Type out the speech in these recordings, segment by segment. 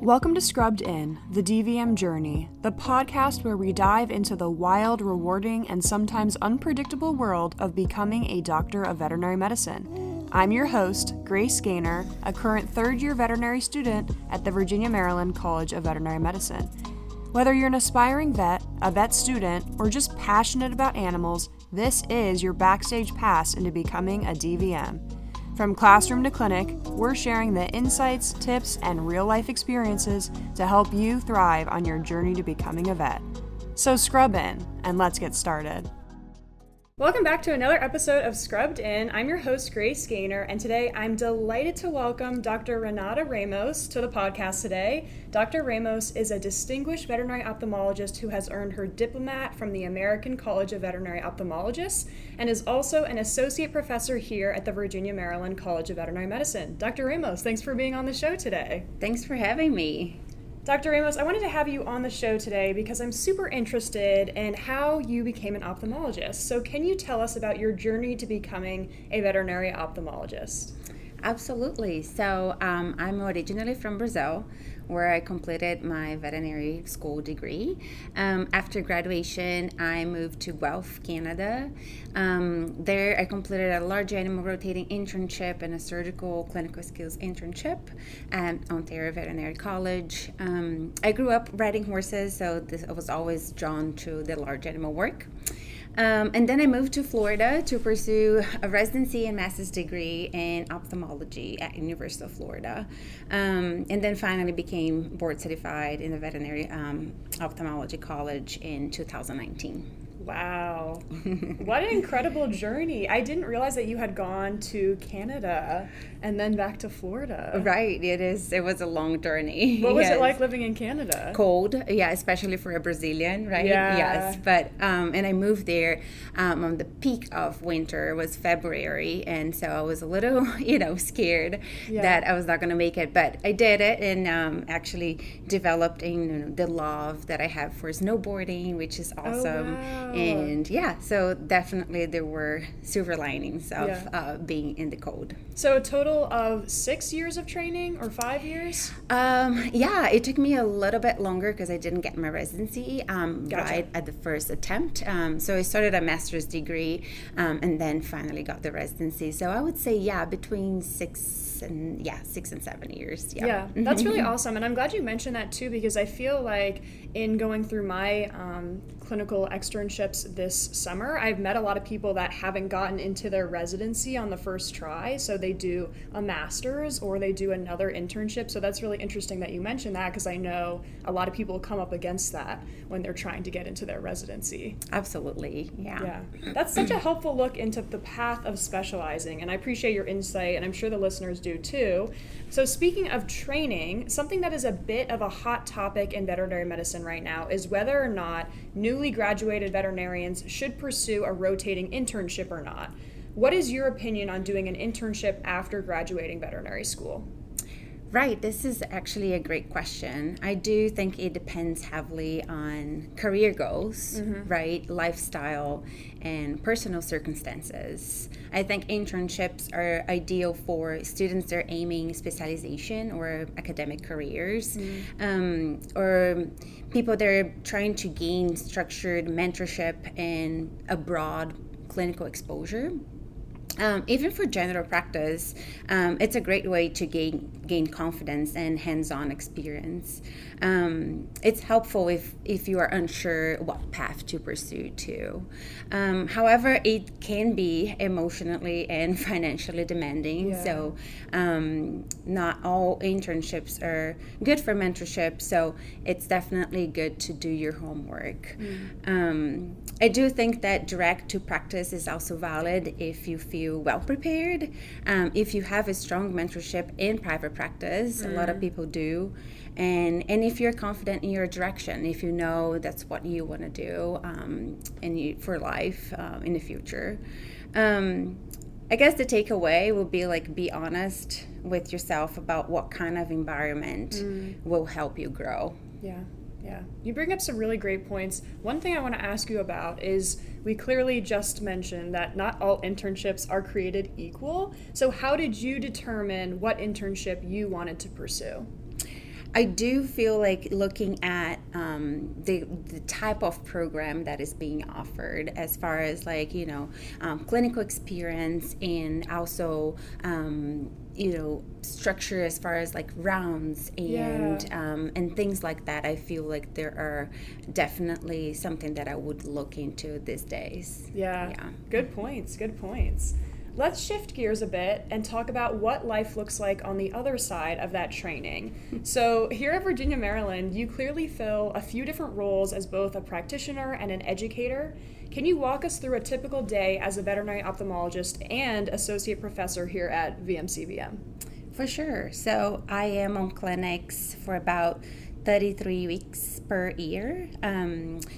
Welcome to Scrubbed In, the DVM Journey, the podcast where we dive into the wild, rewarding, and sometimes unpredictable world of becoming a Doctor of Veterinary Medicine. I'm your host, Grace Gaynor, a current third-year veterinary student at the Virginia, Maryland College of Veterinary Medicine. Whether you're an aspiring vet, a vet student, or just passionate about animals, this is your backstage pass into becoming a DVM. From classroom to clinic, we're sharing the insights, tips, and real-life experiences to help you thrive on your journey to becoming a vet. So scrub in, and let's get started. Welcome back to another episode of Scrubbed In. I'm your host, Grace Gaynor, and today I'm delighted to welcome Dr. Renata Ramos to the podcast today. Dr. Ramos is a distinguished veterinary ophthalmologist who has earned her diplomat from the American College of Veterinary Ophthalmologists and is also an associate professor here at the Virginia, Maryland College of Veterinary Medicine. Dr. Ramos, thanks for being on the show today. Thanks for having me. Dr. Ramos, I wanted to have you on the show today because I'm super interested in how you became an ophthalmologist. So can you tell us about your journey to becoming a veterinary ophthalmologist? Absolutely. So I'm originally from Brazil, where I completed my veterinary school degree. After graduation, I moved to Guelph, Canada. There, I completed a large animal rotating internship and a surgical clinical skills internship at Ontario Veterinary College. I grew up riding horses, so I was always drawn to the large animal work. And then I moved to Florida to pursue a residency and master's degree in ophthalmology at University of Florida. And then finally became board certified in the Veterinary Ophthalmology College in 2019. Wow. What an incredible journey. I didn't realize that you had gone to Canada and then back to Florida. Right, it was a long journey. What was it like living in Canada? Cold, yeah, especially for a Brazilian, right? Yeah. Yes, but, and I moved there on the peak of winter. It was February, and so I was a little, scared that I was not going to make it, but I did it and actually developed the love that I have for snowboarding, which is awesome. Oh, wow. And so definitely there were silver linings of being in the cold. So a total of 6 years of training or 5 years? It took me a little bit longer because I didn't get my residency right at the first attempt. So I started a master's degree and then finally got the residency. So I would say, between 6 and 7 years. Yeah, that's really awesome. And I'm glad you mentioned that too, because I feel like in going through my clinical externships this summer, I've met a lot of people that haven't gotten into their residency on the first try. So they do a master's or they do another internship. So that's really interesting that you mentioned that, because I know a lot of people come up against that when they're trying to get into their residency. Absolutely, yeah. That's such a helpful look into the path of specializing, and I appreciate your insight, and I'm sure the listeners do too. So speaking of training, something that is a bit of a hot topic in veterinary medicine right now is whether or not newly graduated veterinarians should pursue a rotating internship or not. What is your opinion on doing an internship after graduating veterinary school? Right, this is actually a great question. I do think it depends heavily on career goals, right, lifestyle, and personal circumstances. I think internships are ideal for students that are aiming specialization or academic careers, or people that are trying to gain structured mentorship and a broad clinical exposure. Even for general practice, it's a great way to gain confidence and hands-on experience. It's helpful if you are unsure what path to pursue too. However, it can be emotionally and financially demanding. So not all internships are good for mentorship. So it's definitely good to do your homework. I do think that direct to practice is also valid if you feel well prepared. If you have a strong mentorship in private practice, a lot of people do, and if you're confident in your direction, if you know that's what you want to do for life in the future. I guess the takeaway will be be honest with yourself about what kind of environment will help you grow. Yeah, you bring up some really great points. One thing I want to ask you about is we clearly just mentioned that not all internships are created equal. So how did you determine what internship you wanted to pursue? I do feel like looking at the type of program that is being offered, as far as like, clinical experience, and also structure as far as like rounds and things like that. I feel like there are definitely something that I would look into these days. Yeah. Good points. Let's shift gears a bit and talk about what life looks like on the other side of that training. So here at Virginia, Maryland, you clearly fill a few different roles as both a practitioner and an educator. Can you walk us through a typical day as a veterinary ophthalmologist and associate professor here at VMCVM? For sure. So I am on clinics for about 33 weeks per year.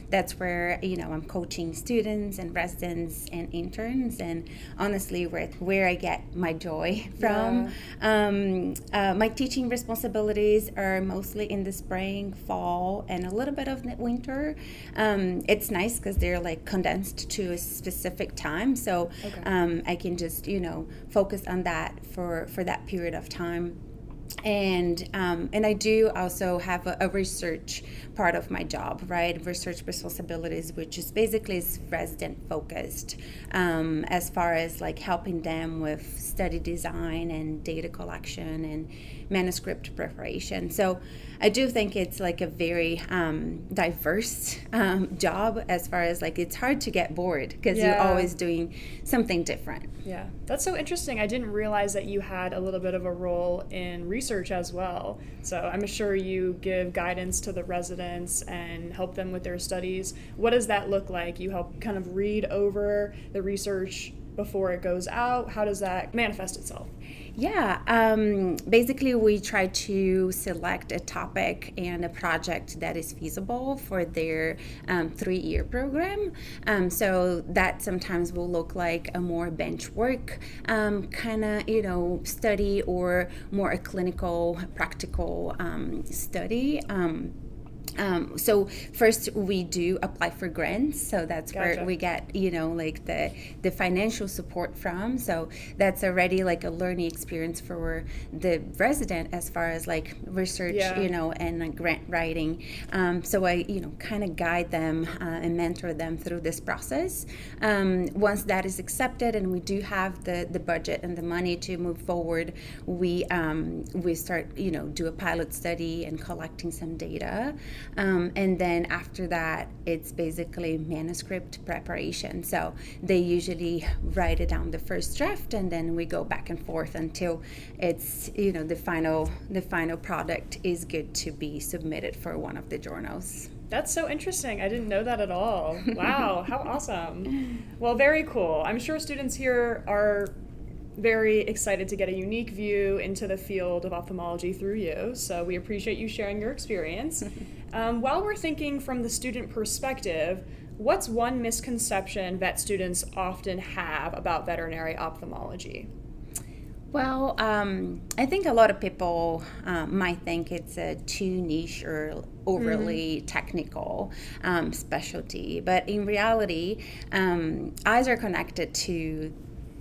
That's where, I'm coaching students and residents and interns, and honestly, where I get my joy from. My teaching responsibilities are mostly in the spring, fall, and a little bit of winter. It's nice because they're like condensed to a specific time, so I can just, focus on that for that period of time. And I do also have a research part of my job, right? Research responsibilities, which is basically resident focused, as far as like helping them with study design and data collection and manuscript preparation. So I do think it's like a very diverse job, as far as like it's hard to get bored because you're always doing something different. Yeah, that's so interesting. I didn't realize that you had a little bit of a role in research as well. So I'm sure you give guidance to the residents and help them with their studies. What does that look like? You help kind of read over the research before it goes out. How does that manifest itself? Yeah, basically we try to select a topic and a project that is feasible for their 3-year program. So that sometimes will look like a more bench work kind of, study, or more a clinical, practical study. So first we do apply for grants, so that's where we get like the financial support from. So that's already like a learning experience for the resident as far as like research and grant writing. So I kind of guide them and mentor them through this process. Once that is accepted and we do have the budget and the money to move forward, we start do a pilot study and collecting some data. And then after that, it's basically manuscript preparation. So they usually write it down the first draft, and then we go back and forth until it's the final product is good to be submitted for one of the journals. That's so interesting. I didn't know that at all. Wow, how awesome. Well, very cool. I'm sure students here are very excited to get a unique view into the field of ophthalmology through you, so we appreciate you sharing your experience. While we're thinking from the student perspective, what's one misconception vet students often have about veterinary ophthalmology? Well, I think a lot of people might think it's a too niche or overly technical specialty, but in reality, eyes are connected to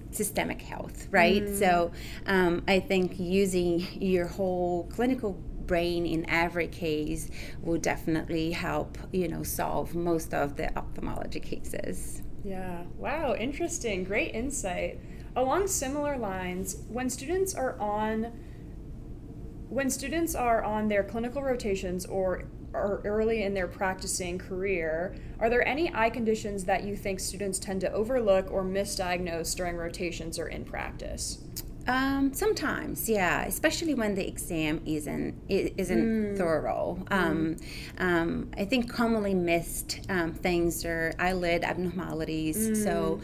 systemic health, right? So I think using your whole clinical brain in every case will definitely help, solve most of the ophthalmology cases. Yeah. Wow. Interesting. Great insight. Along similar lines, when students are on their clinical rotations or are early in their practicing career, are there any eye conditions that you think students tend to overlook or misdiagnose during rotations or in practice? Sometimes, yeah, especially when the exam isn't thorough. I think commonly missed things are eyelid abnormalities, so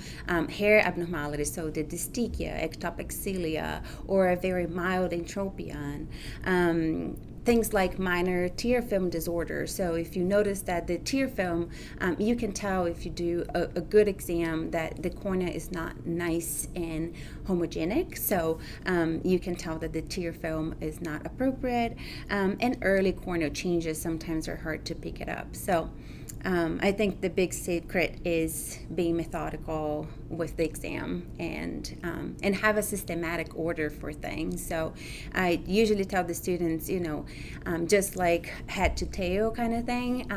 hair abnormalities, so the dystechia, ectopic cilia, or a very mild entropion. Things like minor tear film disorder. So if you notice that the tear film, you can tell if you do a good exam that the cornea is not nice and homogenic. So you can tell that the tear film is not appropriate. And early corneal changes sometimes are hard to pick it up. So I think the big secret is being methodical, with the exam and have a systematic order for things. So I usually tell the students, just like head to tail kind of thing,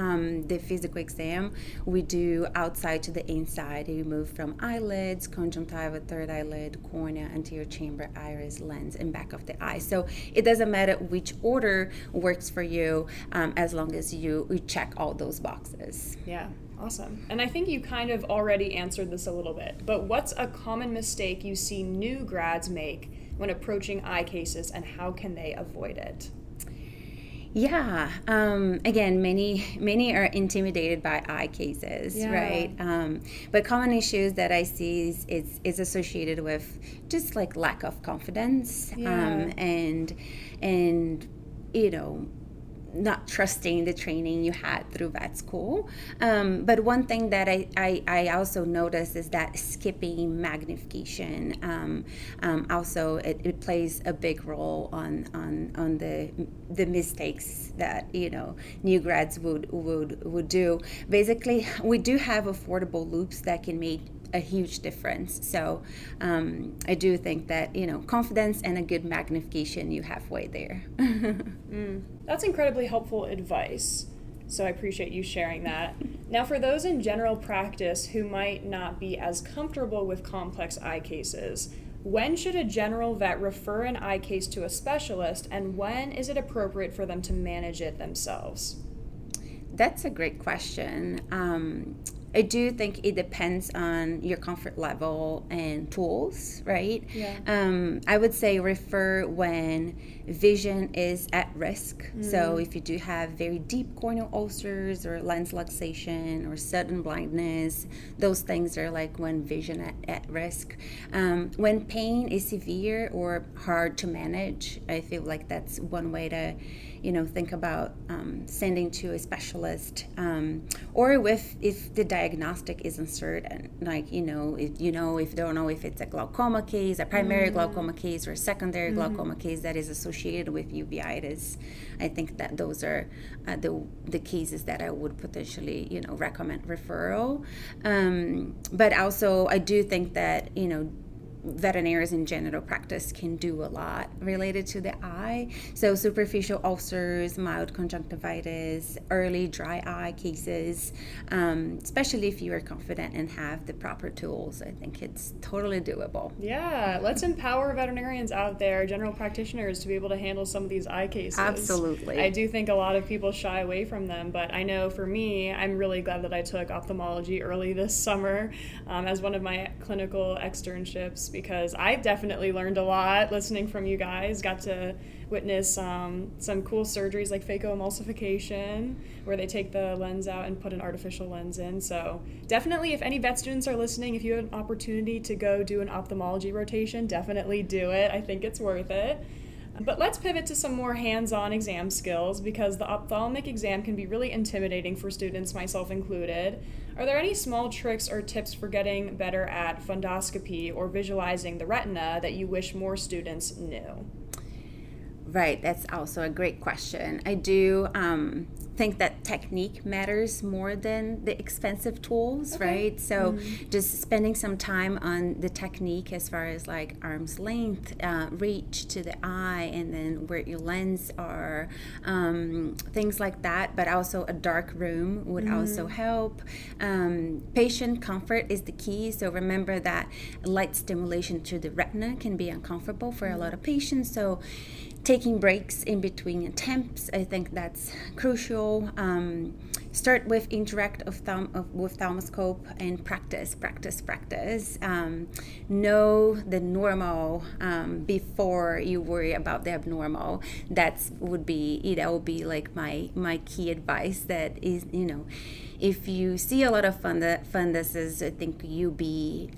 the physical exam, we do outside to the inside. We move from eyelids, conjunctiva, third eyelid, cornea, anterior chamber, iris, lens, and back of the eye. So it doesn't matter which order works for you, as long as you check all those boxes. Yeah, awesome. And I think you kind of already answered this a little bit, but what's a common mistake you see new grads make when approaching eye cases, and how can they avoid it? Yeah. Again, many are intimidated by eye cases, right? But common issues that I see is associated with just like lack of confidence, and not trusting the training you had through vet school. But one thing that I also notice is that skipping magnification. Also, it plays a big role on the mistakes that new grads would do. Basically, we do have affordable loops that can make a huge difference. So I do think that confidence and a good magnification, you halfway there. That's incredibly helpful advice. So I appreciate you sharing that. Now, for those in general practice who might not be as comfortable with complex eye cases, when should a general vet refer an eye case to a specialist, and when is it appropriate for them to manage it themselves? That's a great question. I do think it depends on your comfort level and tools, right? Yeah. I would say refer when vision is at risk. So if you do have very deep corneal ulcers or lens luxation or sudden blindness, those things are like when vision at risk. When pain is severe or hard to manage, I feel like that's one way to think about sending to a specialist, or if the diagnostic is uncertain, like if you don't know if it's a glaucoma case, a primary glaucoma case, or a secondary glaucoma case that is associated with uveitis. I think that those are the cases that I would potentially recommend referral. But also I do think that veterinarians in general practice can do a lot related to the eye. So superficial ulcers, mild conjunctivitis, early dry eye cases, especially if you are confident and have the proper tools, I think it's totally doable. Yeah, let's empower veterinarians out there, general practitioners, to be able to handle some of these eye cases. Absolutely. I do think a lot of people shy away from them, but I know for me, I'm really glad that I took ophthalmology early this summer as one of my clinical externships, because I definitely learned a lot listening from you guys. Got to witness some cool surgeries like phacoemulsification, where they take the lens out and put an artificial lens in. So definitely, if any vet students are listening, if you have an opportunity to go do an ophthalmology rotation, definitely do it. I think it's worth it. But let's pivot to some more hands-on exam skills, because the ophthalmic exam can be really intimidating for students, myself included. Are there any small tricks or tips for getting better at fundoscopy or visualizing the retina that you wish more students knew? Right, that's also a great question. I do think that technique matters more than the expensive tools, right? So just spending some time on the technique as far as like arm's length, reach to the eye, and then where your lens are, things like that. But also a dark room would also help. Patient comfort is the key. So remember that light stimulation to the retina can be uncomfortable for a lot of patients. So taking breaks in between attempts, I think that's crucial. Start with indirect ophthalmoscope and practice. Know the normal before you worry about the abnormal. That would be like my key advice. That is, if you see a lot of funduses, I think you'll be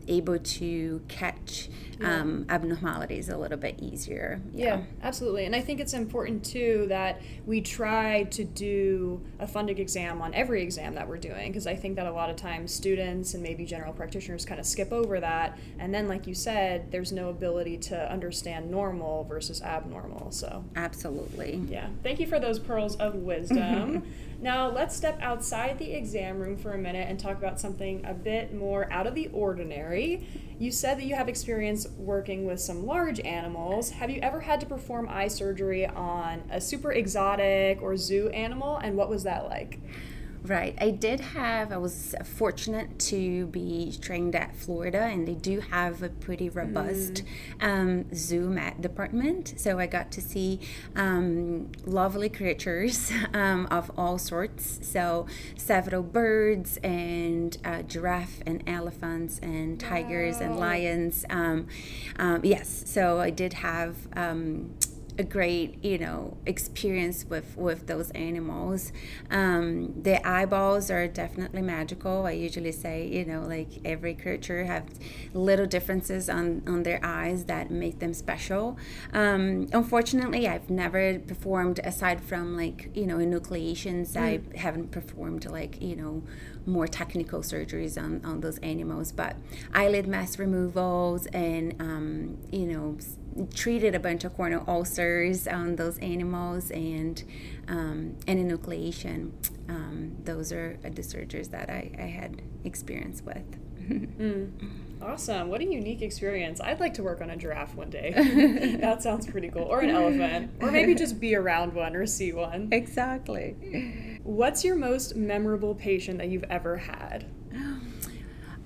able to catch abnormalities a little bit easier. Yeah, absolutely. And I think it's important too that we try to do a fundic exam on every exam that we're doing, because I think that a lot of times students and maybe general practitioners kind of skip over that, and then like you said, there's no ability to understand normal versus abnormal. So absolutely. Yeah, thank you for those pearls of wisdom. Now, let's step outside the exam room for a minute and talk about something a bit more out of the ordinary. You said that you have experience working with some large animals. Have you ever had to perform eye surgery on a super exotic or zoo animal, and what was that like? Right. I was fortunate to be trained at Florida, and they do have a pretty robust zoo department. So I got to see lovely creatures of all sorts. So several birds and giraffe and elephants and tigers and lions. Yes. So I did have a great, experience with those animals. The eyeballs are definitely magical. I usually say, like every creature have little differences on their eyes that make them special. Unfortunately, I've never performed, aside from enucleations, I haven't performed more technical surgeries on those animals, but eyelid mass removals and treated a bunch of corneal ulcers on those animals and enucleation. Those are the surgeries that I had experience with. Awesome. What a unique experience. I'd like to work on a giraffe one day. That sounds pretty cool. Or an elephant. Or maybe just be around one or see one. Exactly. What's your most memorable patient that you've ever had?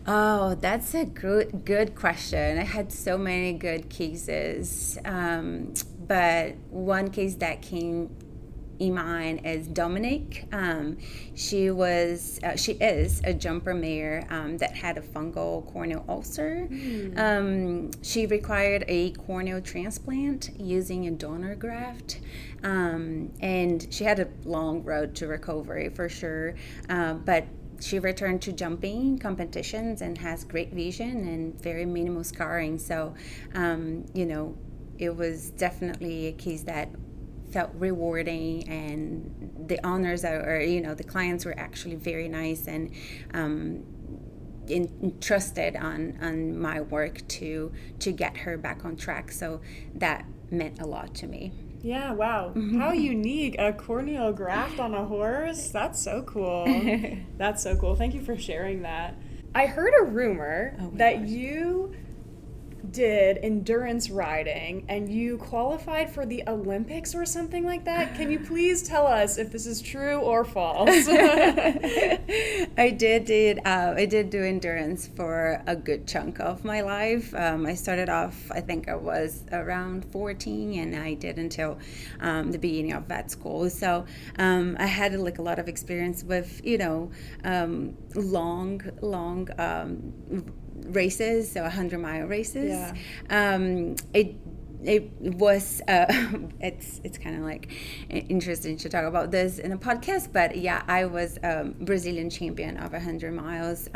Oh, that's a good question. I had so many good cases, but one case that came in mind is Dominique. She is a jumper mare that had a fungal corneal ulcer. She required a corneal transplant using a donor graft, and she had a long road to recovery for sure, but she returned to jumping competitions and has great vision and very minimal scarring. So, it was definitely a case that felt rewarding, and the owners the clients were actually very nice and trusted on my work to get her back on track. So that meant a lot to me. Yeah, wow. How unique. A corneal graft on a horse? That's so cool. That's so cool. Thank you for sharing that. I heard a rumor that you did endurance riding and you qualified for the Olympics or something like that. Can you please tell us if this is true or false? I did do endurance for a good chunk of my life. I started off, I think I was around 14, and I did until the beginning of vet school. So I had a lot of experience with long races, so 100-mile races. Yeah. It was it's kind of interesting to talk about this in a podcast, but yeah, I was Brazilian champion of 100 miles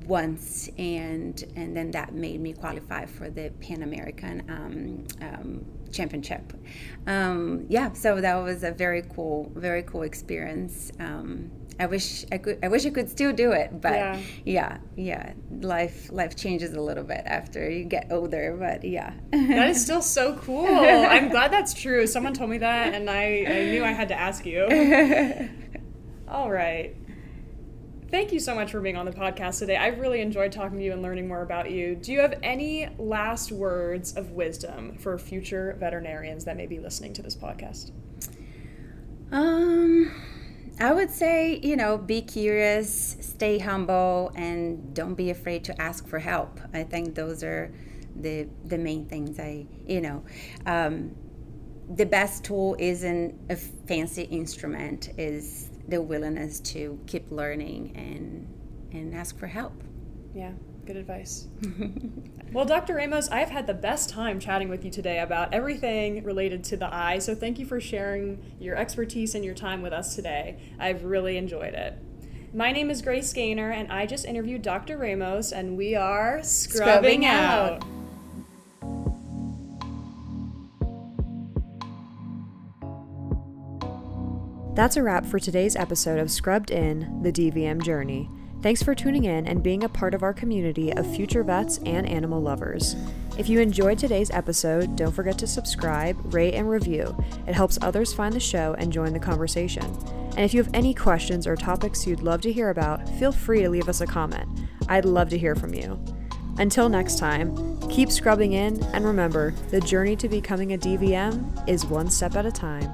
once, and then that made me qualify for the Pan American championship. So that was a very cool experience. I wish I could still do it, but yeah, life changes a little bit after you get older, but yeah. That is still so cool. I'm glad that's true. Someone told me that, and I knew I had to ask you. All right. Thank you so much for being on the podcast today. I've really enjoyed talking to you and learning more about you. Do you have any last words of wisdom for future veterinarians that may be listening to this podcast? I would say, be curious, stay humble, and don't be afraid to ask for help. I think those are the main things. The best tool isn't a fancy instrument, is the willingness to keep learning and ask for help. Yeah, good advice. Well, Dr. Ramos, I've had the best time chatting with you today about everything related to the eye, so thank you for sharing your expertise and your time with us today. I've really enjoyed it. My name is Grace Gaynor, and I just interviewed Dr. Ramos, and we are Scrubbing Out. That's a wrap for today's episode of Scrubbed In, the DVM Journey. Thanks for tuning in and being a part of our community of future vets and animal lovers. If you enjoyed today's episode, don't forget to subscribe, rate, and review. It helps others find the show and join the conversation. And if you have any questions or topics you'd love to hear about, feel free to leave us a comment. I'd love to hear from you. Until next time, keep scrubbing in, and remember, the journey to becoming a DVM is one step at a time.